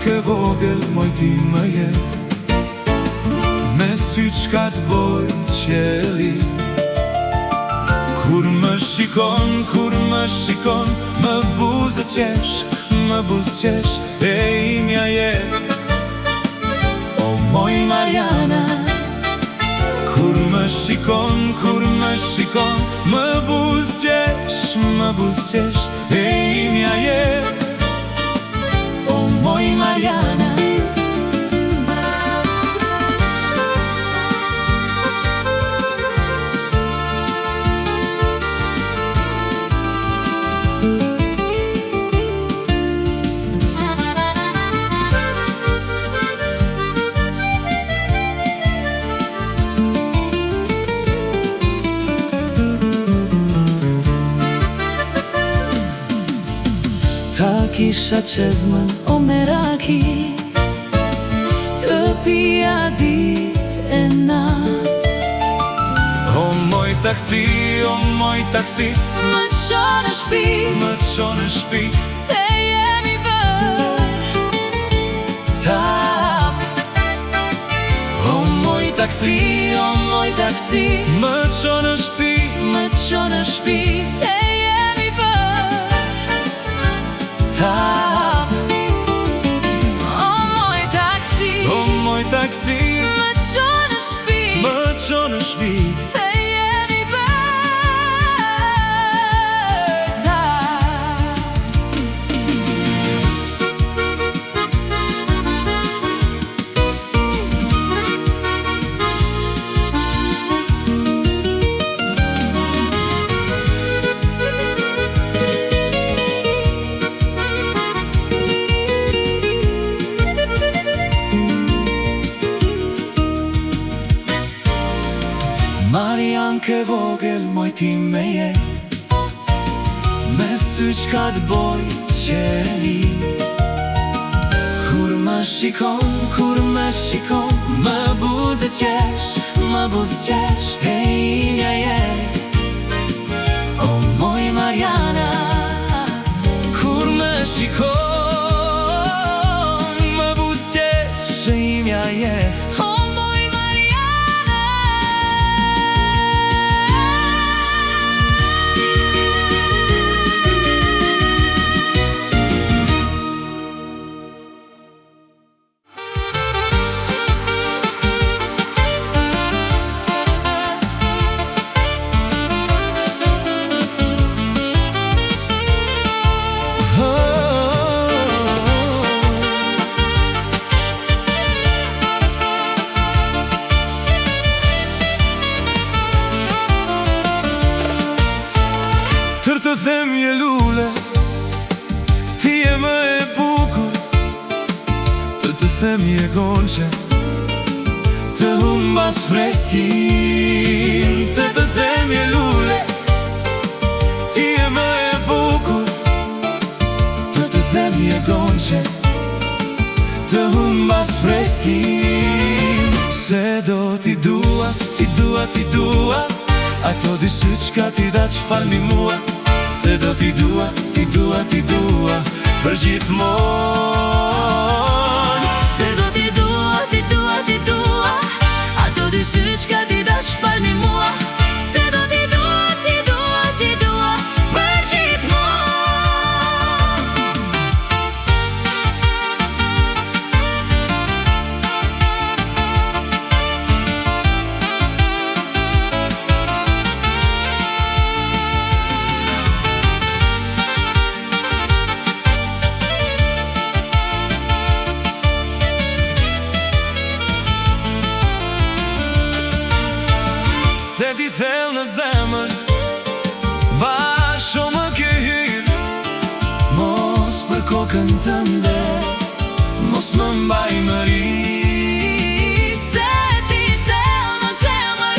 ke vogël, moj ti më je. Me sy qka t'boj qeli. Kur më shikon, më buzë qesh, e imja je. O moj Mariana. Kur më shikon, më buzë qesh, e imja je. O moj Mariana. Ta kisha qezmën o meraki, të pia dit e nat. O moj taksi, më qo në shpi, se jemi bër tap. O moj taksi, më qo në shpi, se jemi bër tap. O moj taksi, më qo në shpi, se jemi bër tap. Marian ke vogël, moj ti me je. Me sy qka t'boj qeli. Kur më shikon, më buzë qesh, e imja je. O moj Mariana. Kur më shikon, më buzë qesh, e imja je. Tër të them je lule, ti je më e bukur. Tër të them je gonqe, të humbas freskin. Tër të them je lule, ti je më e bukur. Tër të them je gonqe, të humbas freskin. Se do t'i dua, ato dy sy qka ti da që falni mua. Se do t'i dua, për gjithmon. Se do t'i dua, ato dy sy qka ti da që falni mua. Se do t'i dua, për gjithmon. Se ti thell në zemër, vasho më ke hyrë. Mos për kokën tënde, mos më mbaj mëri. Se ti thell në zemër,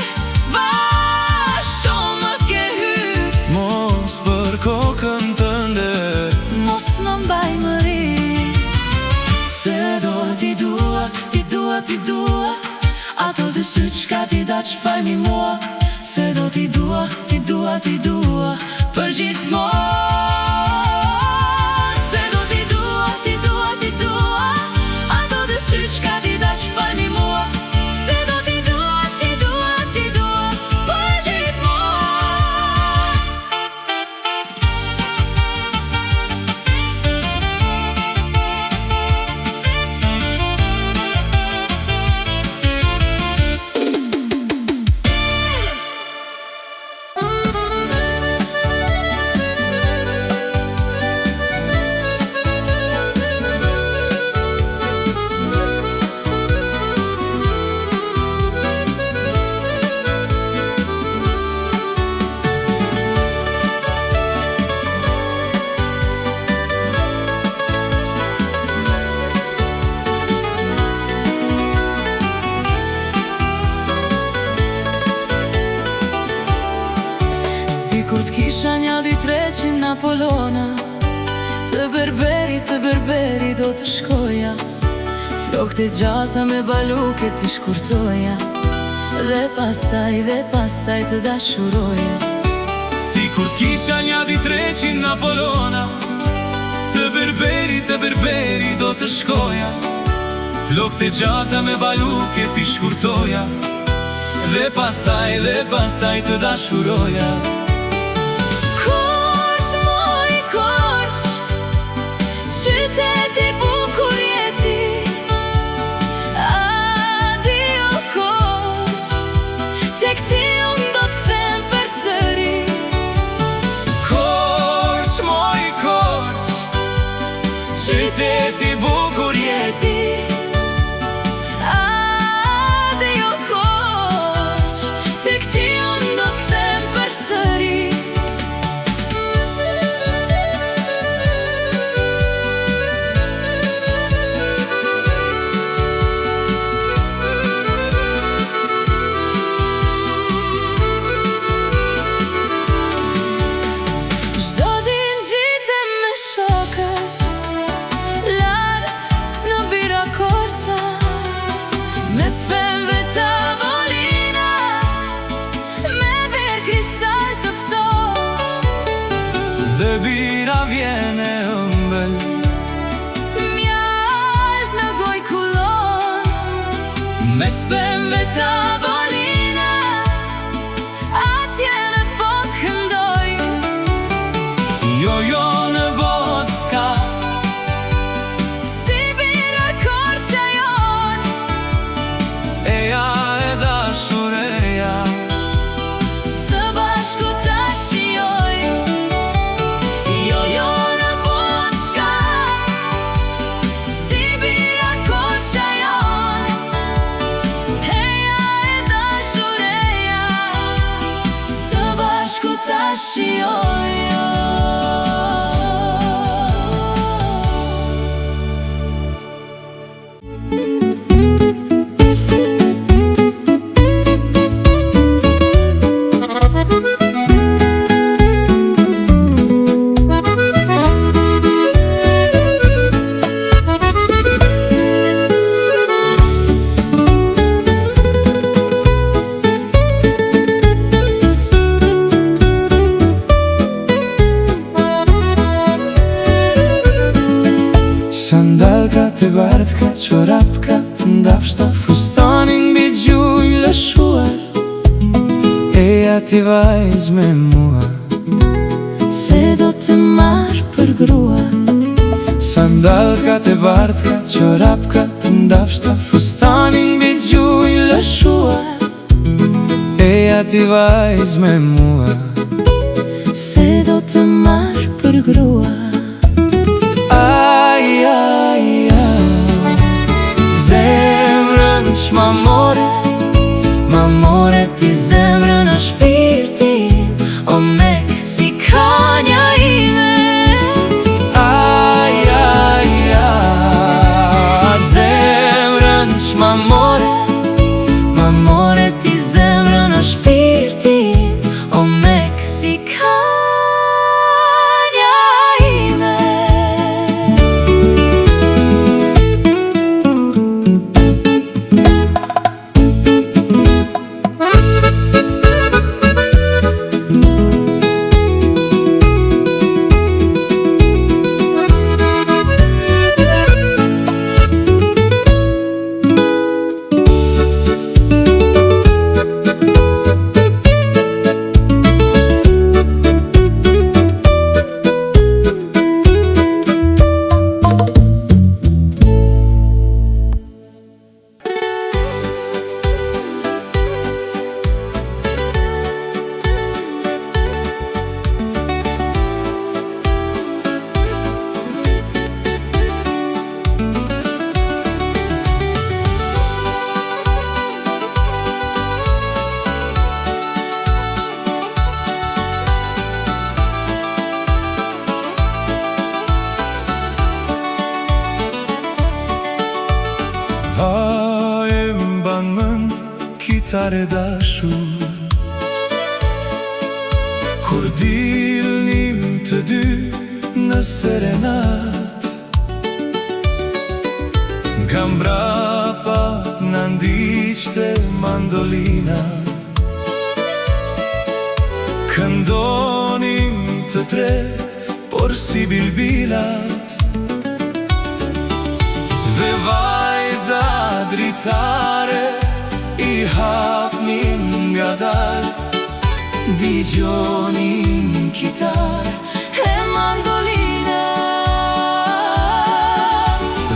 vasho më ke hyrë. Mos për kokën tënde, mos më mbaj mëri. Se do t'i dua, ato dy sy qka ti da që falni mua. Se do t'i dua, për gjithmon. Se do t'i dua, di 300 Napolona. Të berberi do të shkoja, flokët e gjata me baluke t'i shkurtoja, dhe pastaj të dashuroja. Si kur t'kisha një di 300 Napolona. Të berberi do të shkoja, flokët e gjata me baluke t'i shkurtoja, dhe pastaj të dashuroja. Korç, moj korç, qyteti bukur jeti. Adio korç, tek ti unë do t'kthem përsëri. Korç, moj korç, qyteti bukur jeti. Adio korç, tek ti unë do t'kthem përsëri. Çdo ditë ngjitem me shokët, lart në bira korça, mes pemëve tavolina, me ver kristal të ftohtë. Dhe bira vjene ëmbël, Mjalt në gojë kullon, mes pemëve tavolina, atje në po këndojnë. jo në botë s'ka, Si bira korça jon, eja e dashureja. së bashku ta shijojnë. Jo në botë s'ka, si bira korça jon, eja e dashureja, së bashku ta shijojnë. Sandalka të bardhka, çorapka të ndapshta, fustanin mbi gjuj lëshuar, eja ti vajz me mua. Se do të marrë për grua, Sandalka të bardhka, çorapka të ndapshta, fustanin mbi gjuj lëshuar, eja ti vajz me mua. se do të marrë për grua. Ai, zemrën që ma more Ti zemrën në shpirtin, o mek si kanja ime. Ai, zemrën që ma more ti zemrën në shpirtin, o mek si kanja ime. Kitare dashur, kur dilni në serenat. Nga mbrapa në ndiqte mandolina, këndonim të tre, por si bilbilat. Dhe vajza dritare i hapnin nga dal, digjonin kitar e mandolina.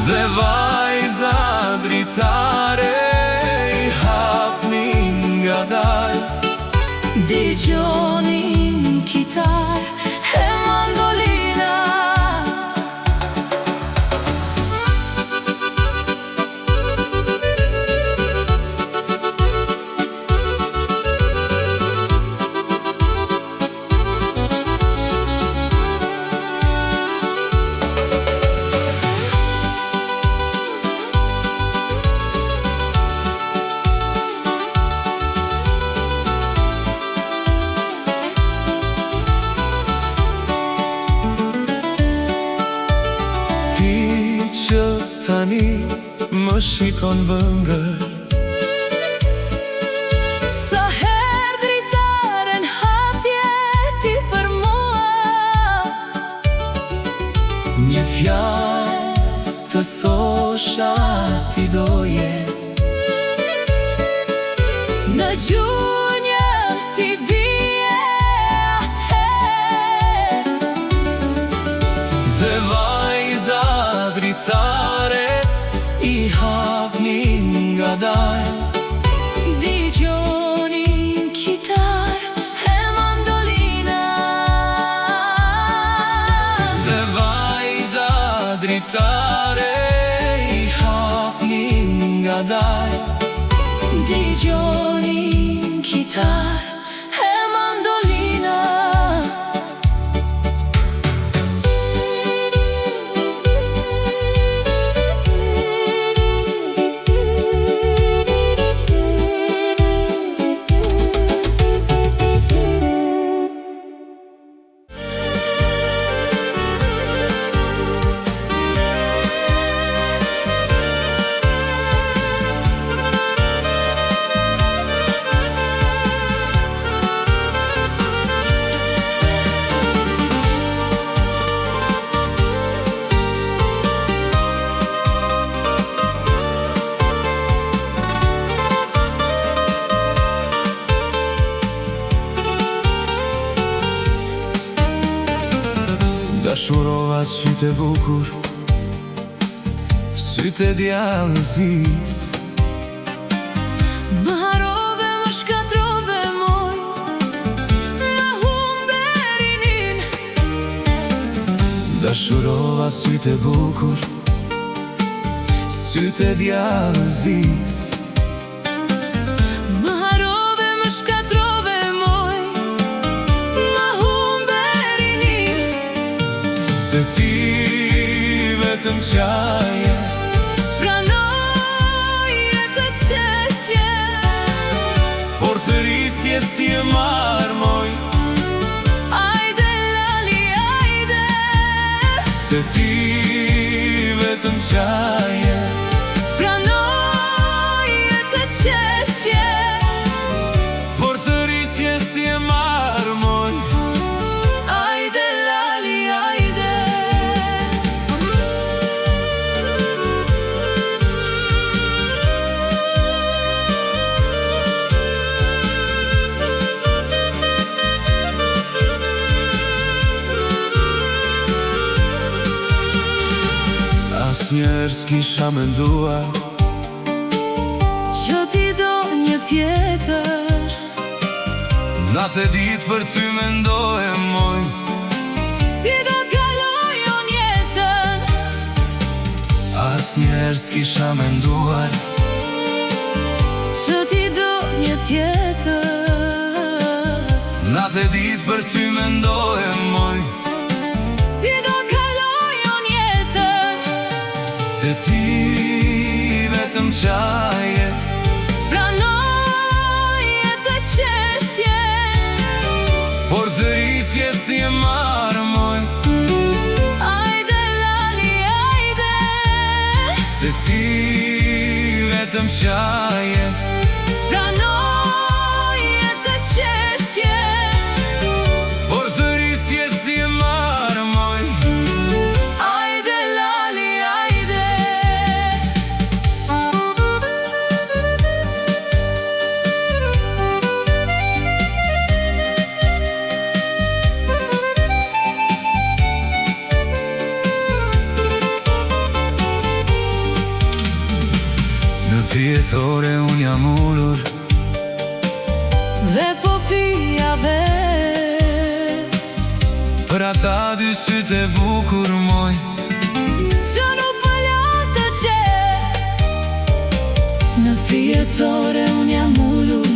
Dhe vajza dritare i hapnin nga dal, digjonin kitar e mandolina. Që tani më shikon vëngër, Sa her dritaren hapje ti për mua, një fjalë të thosha ti doje, në gjunjë ti bie atëher. dhe vajza dritare i hapnin nga dal, digjonin kitar e mandolina. dhe vajza dritare i hapnin nga dal, digjonin kitar e mandolina. Dashurova sytë e bukur, sytë e djallëzis. Më harove, më shkatrove moj, më humbe rinin. Dashurova sytë e bukur, sytë e djallëzis. Më harove, më shkatrove moj, më humbe rinin. Se ti vetëm qaje, Spranoj e të qeshje, por thërisje si e marmoj. ajde lali, ajde. Se ti vetëm qaje, Spranoj e të qeshje, por thërisje si e marmoj. ajde lali, ajde. Asnjëherë s'kisha menduar Që ti do një tjetër, natë e ditë për ty mendoje moj. si do kaloj unë jetën. Asnjëherë s'kisha menduar Që ti do një tjetër, natë e ditë për ty mendoje moj. si do kaloj unë jetën. Se ti vetëm qaje, Spranoj e të qeshje, por thërisje si e marmoj. vetëm qaje. Spranoje të qeshje, Por thërisje si e marmoj. ajde lali, ajde. Në pjetore unë jam ullur, Dhe po pija vet, për ata dy sytë e bukur moj. që nuk më lën të qe. Në pjetore unë jam ullur,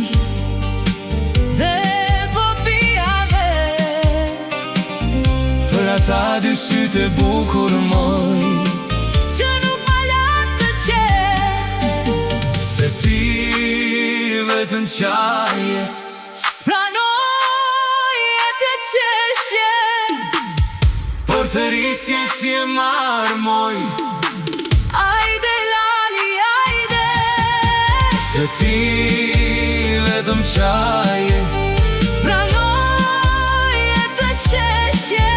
dhe po pija vet, Për ata dy sytë e bukur moj. që nuk më lën të qe. Se ti vetëm qaje. Spranoje të qeshje, Por thërisje si e marmoj. ajde lali, ajde. Se ti vetëm qaje. Spranoje të qeshje,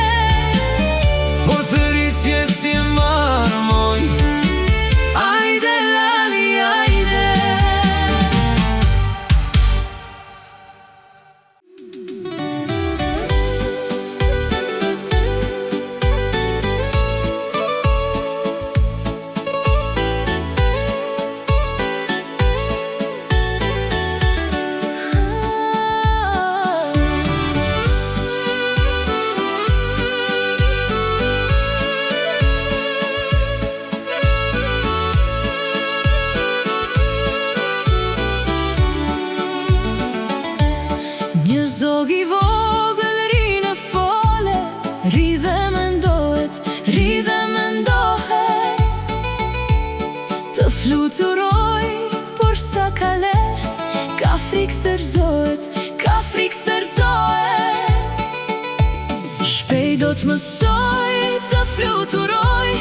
Por thërisje si e marmoj. ajde lali, ajde. Një zog i vogël ri në fole, ri dhe mendohet, ri dhe mendohet. Të fluturoj, por sa kaler, ka frikë sërzohet, ka frikë sërzohet. Shpejt do të mësoj të fluturoj,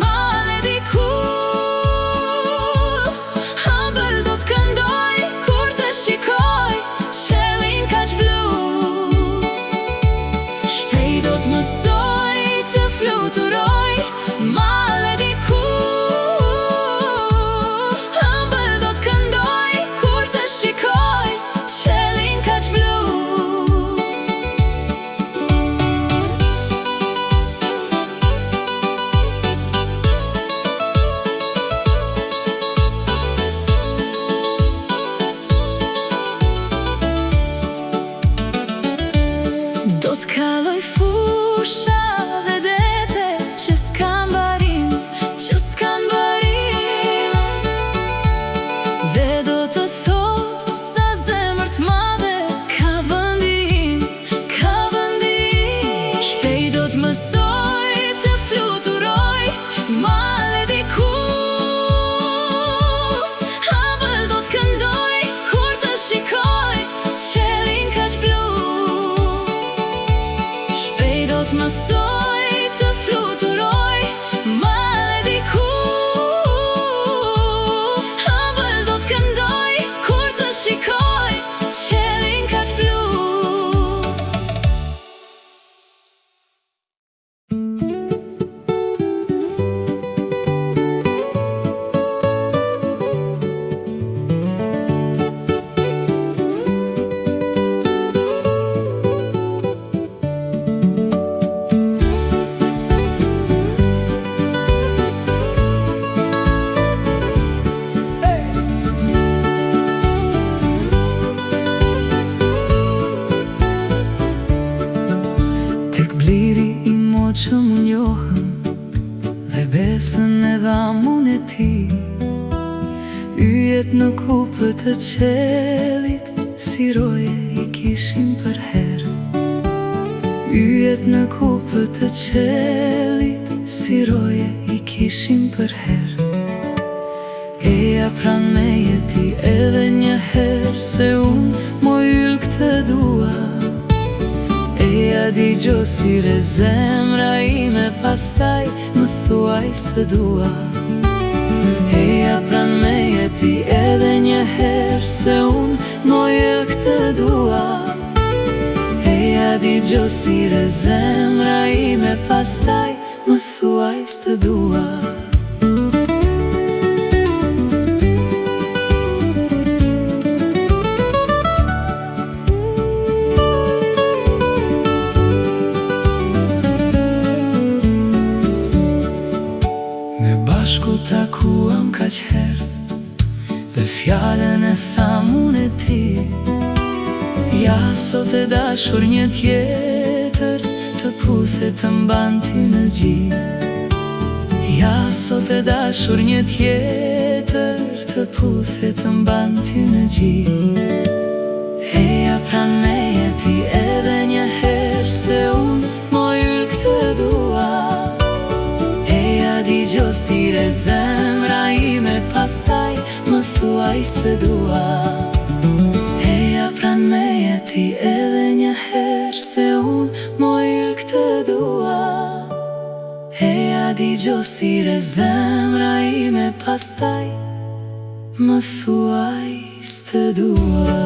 male diku. Hëmbël do të këndoj, kur të shikoj, qelin kaq blu. Shpejt do të mësoj të fluturoj, male diku. Hëmbël do të këndoj, kur të shikoj, qelin kaq blu. Do të kaloj fusha dhe dete që s'kan barim, që s'kan barim. Dhe do të thot sa zemër t'madhe ka vëndi im, ka vëndi im. Shpejt do të mësoj të fluturoj, male diku. Hëmbël do të këndoj, kur të shikoj, qelin kaq blu. Shpejt do të mësoj të fluturoj, male diku. Hëmbël do të këndoj, kur të shikoj, qelin kaq blu. Tek bliri i mo që më njohëm, dhe besën e dhamun e ti. Yjet në kupët e qelit, si roje i kishim për her. Yjet në kupët e qelit, si roje i kishim për her. Eja pran me jeti edhe një her, se unë mo yll këtë dua. Eja digjo si re zemra ime, pastaj më thuaj s'të dua. Eja pran me ti edhe një herë se unë mojë këtë dua. Eja digjo sire zemra ime, pastaj më thuaj s'të dua. Ne bashku takuam kaq herë dhe fjallën e thamun e ti. Ja sot e dashur një tjetër të puthe të mban ty në gji. Ja sot e dashur një tjetër të puthe të mban ty në gji. Eja pran meje ti edhe një herë se unë mojë këtë dua. Eja digjo sire zemra ime, pastaj më thuaj s'të dua. Eja pran meje ti edhe një herë se unë mojë këtë dua. Eja digjo sire zemra ime, pastaj më thuaj s'të dua.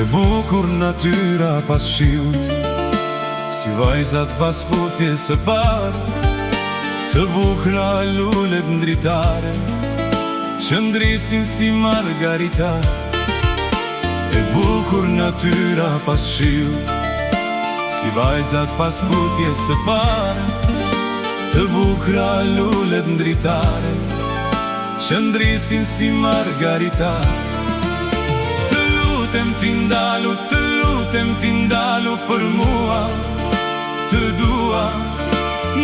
E bukur natyra pas shiut, si vajzat pas puthje së parë. Të bukra lullet ndritare, që ndrisin si margarita. E bukur natyra pas shiut, si vajzat pas puthje së parë. Të bukra lullet ndritare, që ndrisin si margarita. Të lutem ti ndalu për mua, të dua.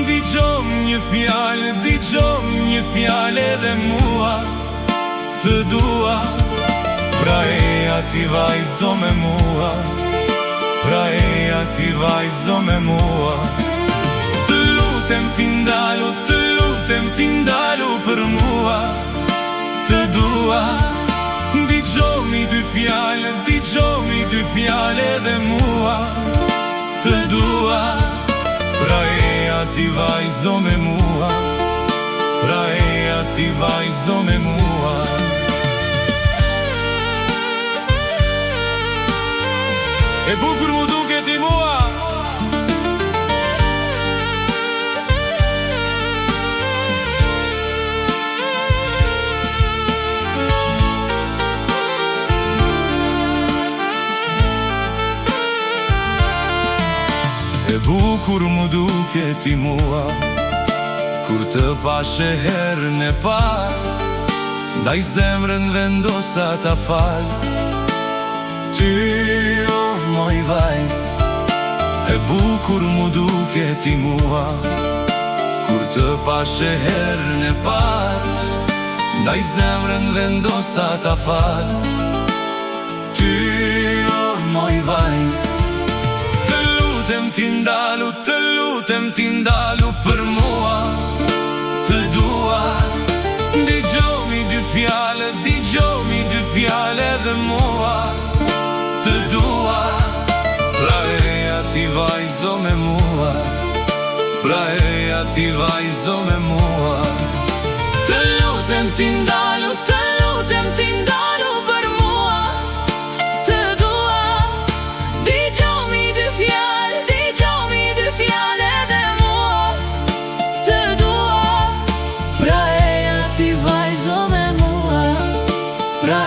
Digjom një fjalë edhe mua, të dua. Pra eja ti vajzo me mua, pra eja ti vajzo me mua. Të lutem ti ndalu për mua, të dua. Digjomi dy fjalë edhe mua, të dua. Pra eja ti vajzo me mua, pra eja ti vajzo me mua. E bukur mu duke ti mua. E bukur mu duke ti mua, kur të pashe herën e parë. Ndaj zemrën vendosa ta fal. Ty o moj vajz. E bukur mu duke ti mua, kur të pashe herën e parë. Ndaj zemrën vendosa ta fal. Ty o moj vajz. Të lutem ti ndalu për mua, të dua. Digjomi dy fjalë edhe mua, të dua. Pra eja ti vajzo me mua, pra eja ti vajzo me mua. Të lutem ti ndalu për mua, të dua. Digjomi dy fjalë edhe mua, të dua. Pra eja ti vajzo me mua, pra